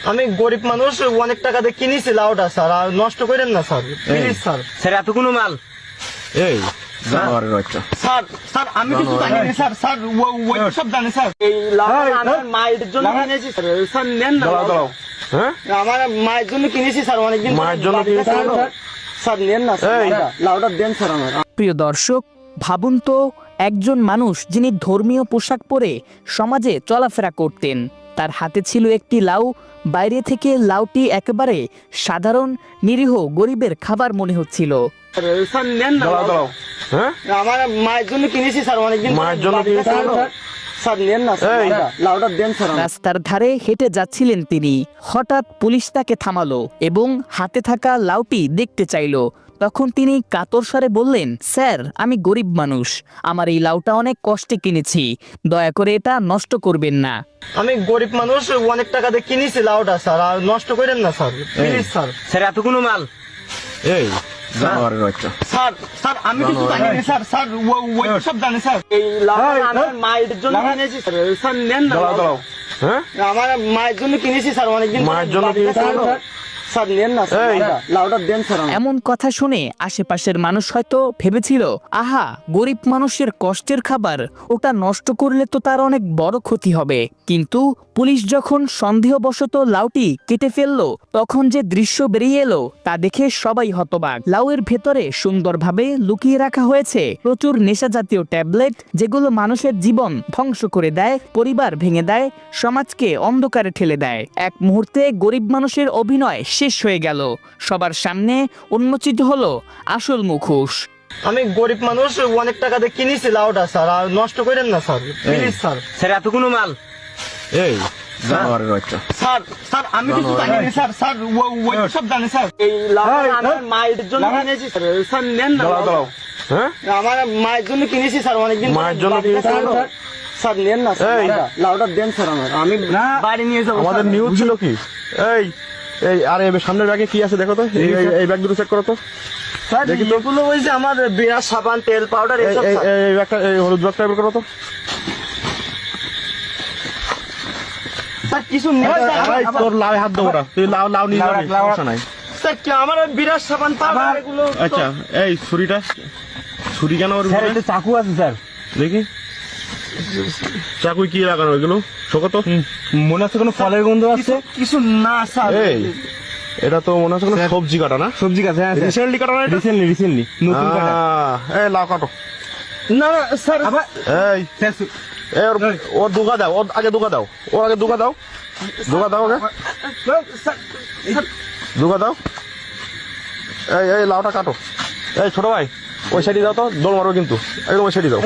আমি গরিব মানুষ, অনেক টাকা দিয়ে কিনেছি লাউটা স্যার, আর নষ্ট করেন না স্যার, প্লিজ স্যার। স্যার এত কোনো মাল এই জানোয়ারের বাচ্চা। স্যার স্যার আমি কিছু জানি না স্যার, স্যার ওই সব জানে স্যার। এই লাউটা আমার মায়ের জন্য কিনেছি স্যার, স্যার নেন না। দাঁড়াও দাঁড়াও, হ্যাঁ আমার মায়ের জন্য কিনেছি স্যার, অনেকদিন মায়ের জন্য কিনেছি? স্যার নেন না স্যার, লাউটা দেন স্যার আমার। প্রিয় দর্শক, ভাবুন তো একজন মানুষ যিনি ধর্মীয় পোশাক পরে সমাজে চলাফেরা করতেন, তার হাতে ছিল একটি লাউ। বাইরে থেকে লাউটি একেবারে সাধারণ নিরীহ গরিবের খাবার মনে হচ্ছিল। স্যার নেন না। দাঁড়াও দাঁড়াও, হ্যাঁ আমার মায়ের জন্য কিনেছি স্যার, অনেকদিন মায়ের জন্য কিনেছি? স্যার নেন না স্যার, লাউটা দেন স্যার আমার। রাস্তার ধারে হেঁটে যাচ্ছিলেন তিনি, হঠাৎ পুলিশ তাকে থামালো এবং হাতে থাকা লাউটি দেখতে চাইলো। তখন তিনি কাতর স্বরে বললেন, স্যার আমি গরিব মানুষ, আমার এই লাউটা অনেক কষ্টে কিনেছি, দয়া করে এটা নষ্ট করবেন না। আমি গরিব মানুষ, অনেক টাকা দিয়ে কিনেছি লাউটা স্যার, আর নষ্ট করেন না স্যার, প্লিজ স্যার। স্যার এত কোনো মাল এই জানোয়ারের বাচ্চা। স্যার স্যার আমি কিছু জানি না স্যার, স্যার ওই সব জানে স্যার। এই লাউটা আমার মায়ের জন্য কিনেছি স্যার, স্যার নেন না। দাঁড়াও দাঁড়াও, হ্যাঁ আমার মায়ের জন্য কিনেছি স্যার, অনেকদিন মায়ের জন্য কিনেছি? স্যার নেন না স্যার, লাউটা দেন স্যার আমার। এমন কথা শুনে আশেপাশের মানুষ হয়তো ভেবেছিল, আহা গরিব মানুষের কষ্টের খাবার, ওটা নষ্ট করলে তো তার অনেক বড় ক্ষতি হবে। কিন্তু পুলিশ যখন সন্দেহবশত লাউটি কেটে ফেললো, তখন যে দৃশ্য বেরিয়ে এলো তা দেখে সবাই হতবাক। লাউয়ের ভেতরে সুন্দরভাবে লুকিয়ে রাখা হয়েছে প্রচুর নেশা জাতীয় ট্যাবলেট, যেগুলো মানুষের জীবন ধ্বংস করে দেয়, পরিবার ভেঙে দেয়, সমাজকে অন্ধকারে ঠেলে দেয়। এক মুহূর্তে গরিব মানুষের অভিনয় শেষ হয়ে গেল, সবার সামনে উন্মোচিত হলো আসল মুখোশ। আমি গরিব মানুষ, অনেক টাকা দিয়ে কিনেছি লাউটা স্যার, আর নষ্ট করেন না স্যার, প্লিজ স্যার। স্যার এত কোনো মাল এই জানোয়ারের বাচ্চা। স্যার স্যার আমি কিছু জানি না স্যার, স্যার ওই সব জানে স্যার। এই লাউটা আমার মায়ের জন্য কিনেছি স্যার, স্যার নেন না। দাঁড়াও দাঁড়াও, হ্যাঁ আমার মায়ের জন্য কিনেছি স্যার, অনেকদিন মায়ের জন্য কিনেছি? স্যার নেন না স্যার, লাউটা দেন স্যার আমার, আমি বাড়ি নিয়ে যাবো। আমাদের নিউজ ছিল কি? এই এই আরে সামনের ব্যাগে কি আছে দেখো তো, এই ব্যাগ দুটো চেক করো তো। স্যার দেখি তো। এগুলো ওই যে আমার বিরাট সাবান, তেল, পাউডার এসব স্যার। এই ব্যাগটা, এই হলুদ ব্যাগটা বের করো তো। স্যার কিছু নেই স্যার, এই, তোর লাউ হাত দেবো না, তুই লাউ লাউ নিয়ে যাবি, সমস্যা নাই। স্যার কি আমার ওই বিরাট সাবান, পাউডার এগুলো তো- আচ্ছা এই ছুরিটা, ছুরি কেন ওর স্যার উপরে? এটা চাকু আছে স্যার, দেখি চাকুই কি লাগানো এগুলো, শোকো তো। মনে হচ্ছে কোনো ফলের গন্ধ আছে। কিছু না স্যার। এই এটা তো মনে হচ্ছে কোনো সবজি কাটা না? সবজি গাছ, হ্যাঁ রিসেন্টলি কাটা না এটা? রিসেন্টলি নতুন কাটা। এই লাউ কাটো। না না স্যার, এই এই ওর দুগা দাও, ওর আগে দুগা দাও, ওর আগে দুগা দাও, দুগা দাও ওকে, দুগা দাও। এই এই লাউটা কাটো। এই ছোট ভাই ওই সাইডে দাও তো, দৌড় মারো কিন্তু, একদম ওই সাইডে দাও।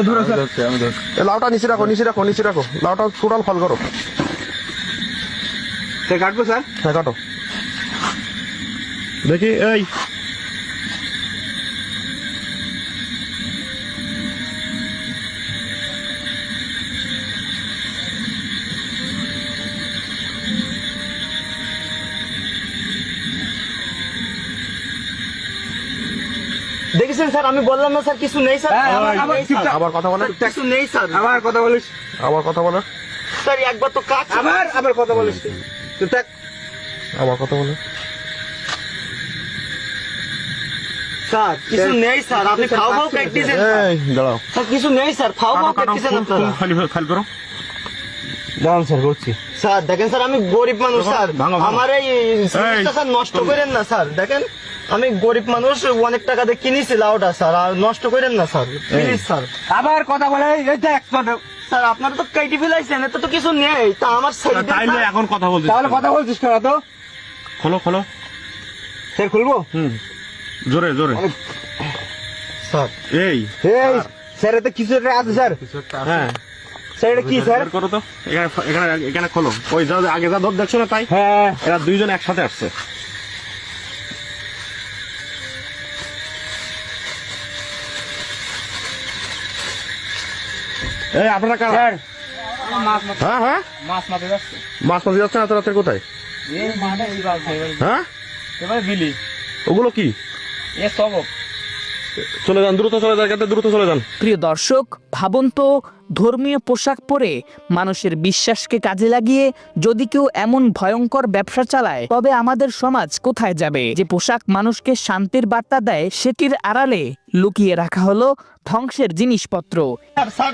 এই লাউটা নিচে রাখো, নিচে রাখো, নিচে রাখো, লাউটা টোটাল ফল করো। কাটবো স্যার? হ্যাঁ কাটো দেখি। এই দেখেছেন স্যার, আমি বললাম না স্যার কিছু নেই স্যার। আবার কথা বলে, কিছু নেই স্যার। আবার কথা বলিস, আবার কথা বলে, স্যার একবার তো কাজ আবার কথা বলিস। আবার কথা বলে। স্যার কিছু নেই স্যার, আপনি খাও খাও প্র্যাকটিসেন এই দাঁড়াও, স্যার, কিছু নেই স্যার, খাও খাও কাটো কাটো, প্র্যাকটিসেন আপনারা। খালি খালি করো। দাঁড়ান স্যার করছি। স্যার দেখেন স্যার, আমি গরিব মানুষ স্যার, ভাঙো, ভাঙো। আমার এই জিনিসটা স্যার নষ্ট করেন না স্যার। দেখেন আমি গরিব মানুষ, অনেক টাকা দিয়ে কিনেছি লাউটা স্যার, আর নষ্ট করেন না স্যার, প্লিজ স্যার। আবার কথা বলে, এই দেখ স্যার আপনারা তো কেটে ফেলাইছেন, এত তো কিছু নেই, তা আমার সাইডে তাইলে এখন কথা বলছিস? তাহলে কথা বলছিস কেন তো? খোলো খোলো। স্যার খুলবো? জোরে জোরে। স্যার। এই এই স্যার এতে কিছু একটা আছে স্যার। হ্যাঁ স্যার এটা কি স্যার? বের করো তো, এখানে এখানে এখানে খোলো। ওই যা আগে যা দর দেখছো না তাই, হ্যাঁ এরা দুইজন একসাথে আসছে। এই আপনারা কারা? স্যার হ্যাঁ হ্যাঁ, মাছ মারতে যাচ্ছে। মাছ মাঝে যাচ্ছে না, রাতের কোথায়? এই মাঠে এই বালছে হ্যাঁ এবারে বিলি ওগুলো কি? এ সবক। চলে যান, দ্রুত চলে যান, দ্রুত চলে যান। প্রিয় দর্শক, ভাবুন তো ধর্মীয় পোশাক পরে মানুষের বিশ্বাসকে কাজে লাগিয়ে যদি কেউ এমন ভয়ঙ্কর ব্যবসা চালায় তবে আমাদের সমাজ কোথায় যাবে? যে পোশাক মানুষকে শান্তির বার্তা দেয় সেটির আড়ালে লুকিয়ে রাখা হলো ধ্বংসের জিনিসপত্র। স্যার স্যার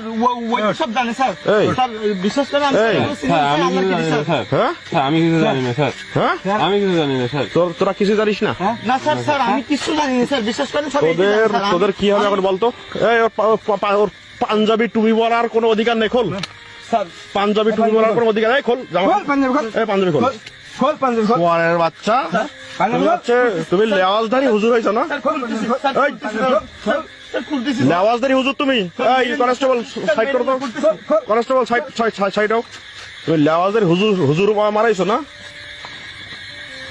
ওই সব জানে স্যার। এই। স্যার বিশেষ করে আমি এই। এগুলো চিনি না, স্যার, আল্লাহর কিছু, স্যার। হ্যাঁ স্যার আমি কিছু জানি না স্যার হ্যাঁ আমি কিছু জানি না স্যার তোরা কিছু জানিস না? না স্যার স্যার আমি কিছু জানি না স্যার, বিশ্বাস করেন সব তোদের কি হবে এখন বলতো? এই ওর পাঞ্জাবি টুপি পরার কোনো অধিকার নেই, খোল। স্যার পাঞ্জাবি টুপি পরার কোনো অধিকার নেই, খোল জামা। এই পাঞ্জাবি খোল। খোল পাঞ্জাবি খোল। ওয়ারের বাচ্চা, তুমি হচ্ছে তুমি লেওয়াজধারী হুজুর হয়েছ না? স্যার খুলতেছি, স্যার, এই। স্যার খুলতেছি। লেওয়াজধারী হুজুর তুমি। এই কনস্টেবল সাইড করো তো, কনস্টেবল সাইড হোক। তুমি লেওয়াজধারী হুজুর মারাইছো না?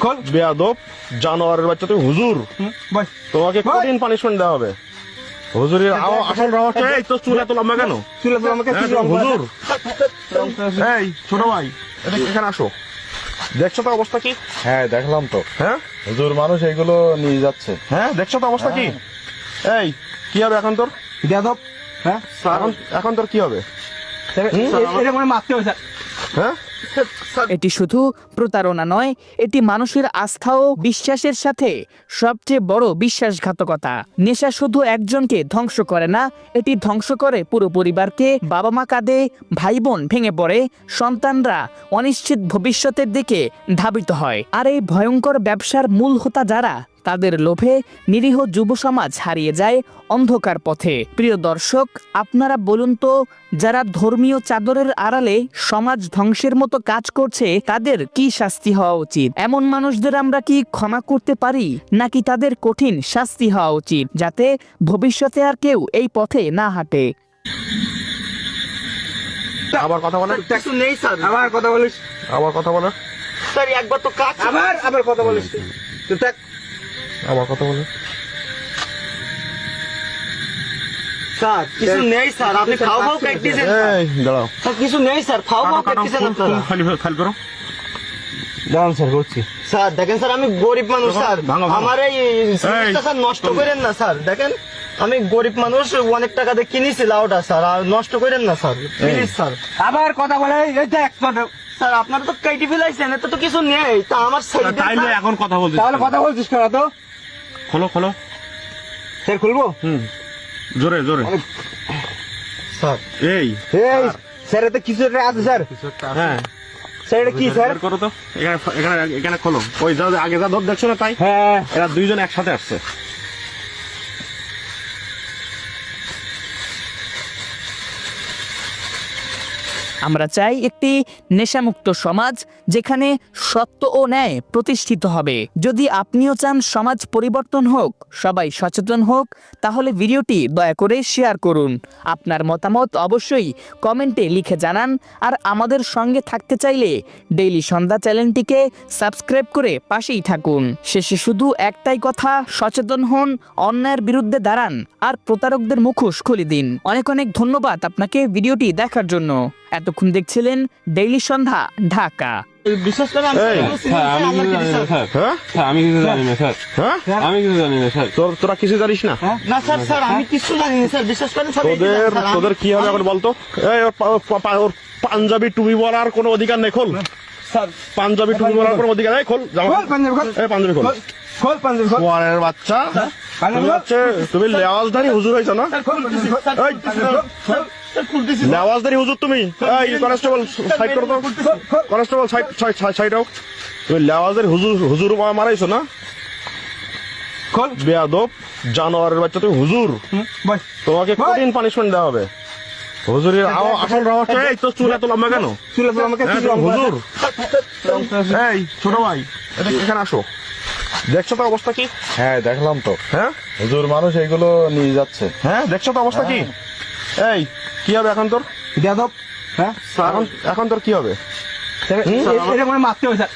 খোল। বেয়াদব জানোয়ারের বাচ্চা, তুমি হুজুর, বস। তোমাকে কঠিন পানিশমেন্ট দেওয়া হবে। হুজুরের আসল রহস্য এই তো চুল এত লম্বা কেন? চুলে তো আমাকে হ্যাঁ, তুমি হুজুর। এই ছোট ভাই এখানে আসো, দেখছো তো অবস্থা কি? হ্যাঁ দেখলাম তো, হ্যাঁ হুজুর মানুষ এগুলো নিয়ে যাচ্ছে। হ্যাঁ দেখছো তো অবস্থা কি? এই কি হবে এখন তোর? বেয়াদব। হ্যাঁ এখন তোর কি হবে? এটা মানে মারতে হবে স্যার। হ্যাঁ এটি শুধু প্রতারণা নয়, এটি মানুষের আস্থা ও বিশ্বাসের সাথে সবচেয়ে বড় বিশ্বাসঘাতকতা। নেশা শুধু একজনকে ধ্বংস করে না, এটি ধ্বংস করে পুরো পরিবারকে। বাবা মা কাঁদে, ভাই বোন ভেঙে পড়ে, সন্তানরা অনিশ্চিত ভবিষ্যতের দিকে ধাবিত হয়। আর এই ভয়ঙ্কর ব্যবসার মূল হোতা যারা, তাদের লোভে নিরীহ যুব সমাজ হারিয়ে যায় অন্ধকার পথে। প্রিয় দর্শক, আপনারা বলুন তো, যারা ধর্মীয় চাদরের আড়ালে সমাজ ধ্বংসের মতো কাজ করছে তাদের কি শাস্তি হওয়া উচিত? এমন মানুষদের আমরা কি ক্ষমা করতে পারি, নাকি তাদের কঠিন শাস্তি হওয়া উচিত, যাতে ভবিষ্যতে আর কেউ এই পথে না হাঁটে? আবার কথা বলে, কিছু নেই স্যার। আবার কথা বলিস আবার কথা বলে, স্যার, একবার তো কাজ। আবার কথা বলিস তুই। দেখ আবার কথা বলে। স্যার কিছু নেই স্যার, আপনি খাও খাও কাটতেছেন স্যার। এই দাঁড়াও, স্যার কিছু নেই স্যার, খাও খাও কাটতেছেন আপনারা। ফাইল করো। দাঁড়ান স্যার, করছি। স্যার দেখেন স্যার, আমি গরিব মানুষ স্যার, ভাঙো, ভাঙো। আমার এই জিনিসটা স্যার নষ্ট করেন না স্যার। দেখেন আমি গরিব মানুষ, অনেক টাকা দিয়ে কিনেছি লাউটা স্যার, আর নষ্ট করেন না স্যার, প্লিজ স্যার। আবার কথা বলে এই দেখ স্যার আপনারা তো কেটে ফেলাইছেন, এত তো কিছু নেই, তা আমার সাইডে তাইলে এখন কথা বলছিস তাহলে কথা বলছিস কেন তো? খোলো খোলো। স্যার খুলবো? জোরে জোরে। স্যার। এই এই স্যার এতে কিছু একটা আছে স্যার। হ্যাঁ স্যার এটা কি স্যার? বের করো তো, এখানে এখানে এখানে খোলো। ওই যা আগে যা ধর দেখছো না তাই, হ্যাঁ এরা দুইজন একসাথে আসছে। আমরা চাই একটি নেশামুক্ত সমাজ, যেখানে সত্য ও ন্যায় প্রতিষ্ঠিত হবে। যদি আপনিও চান সমাজ পরিবর্তন হোক, সবাই সচেতন হোক, তাহলে ভিডিওটি দয়া করে শেয়ার করুন। আপনার মতামত অবশ্যই কমেন্টে লিখে জানান। আর আমাদের সঙ্গে থাকতে চাইলে ডেইলি সন্ধ্যা চ্যানেলটিকে সাবস্ক্রাইব করে পাশেই থাকুন। শেষে শুধু একটাই কথা, সচেতন হন, অন্যায়ের বিরুদ্ধে দাঁড়ান, আর প্রতারকদের মুখোশ খুলে দিন। অনেক অনেক ধন্যবাদ আপনাকে ভিডিওটি দেখার জন্য। এতক্ষণ দেখছিলেন ডেইলি সন্ধ্যা ঢাকা। বিশ্বাস করেন আমি এই, এগুলো চিনি স্যার না, আমি আল্লাহর কিছু কিছু, জানি না স্যার। স্যার হ্যাঁ স্যার আমি কিছু জানি না স্যার হ্যাঁ আমি কিছু জানি না স্যার তোরা কিছু জানিস না? না স্যার স্যার আমি কিছু জানি না স্যার, বিশ্বাস করেন সব তোদের কি হবে এখন বলতো? এই ওর পাঞ্জাবি টুপি পরার কোনো অধিকার নেই, খোল। স্যার। পাঞ্জাবি টুপি পরার কোনো অধিকার নেই, খোল জামা। খোল পাঞ্জাবি খোল। এই পাঞ্জাবি খোল। খোল পাঞ্জাবি খোল। ওয়ারের বাচ্চা, তুমি হচ্ছে তুমি লেওয়াজধারী হুজুর হয়েছ না? স্যার খুলতেছি, স্যার, এই। স্যার খুলতেছি। লেওয়াজধারী হুজুর তুমি। এই কনস্টেবল সাইড করো তো, কনস্টেবল সাইড হোক। তুমি লেওয়াজধারী হুজুর মারাইছো না? খোল। বেয়াদব জানোয়ারের বাচ্চা, তুমি হুজুর, বস। তোমাকে কঠিন পানিশমেন্ট দেওয়া হবে। হুজুরের আসল রহস্য এই তো চুল এত লম্বা কেন? চুলে তো আমাকে হ্যাঁ, তুমি হুজুর। এই ছোট ভাই এখানে আসো, দেখছো তো অবস্থা কি? হ্যাঁ দেখলাম তো, হ্যাঁ হুজুর মানুষ এগুলো নিয়ে যাচ্ছে। হ্যাঁ দেখছো তো অবস্থা কি? এই কি হবে এখন তোর? বেয়াদব। হ্যাঁ এখন তোর কি হবে? এটা মানে মারতে হবে স্যার।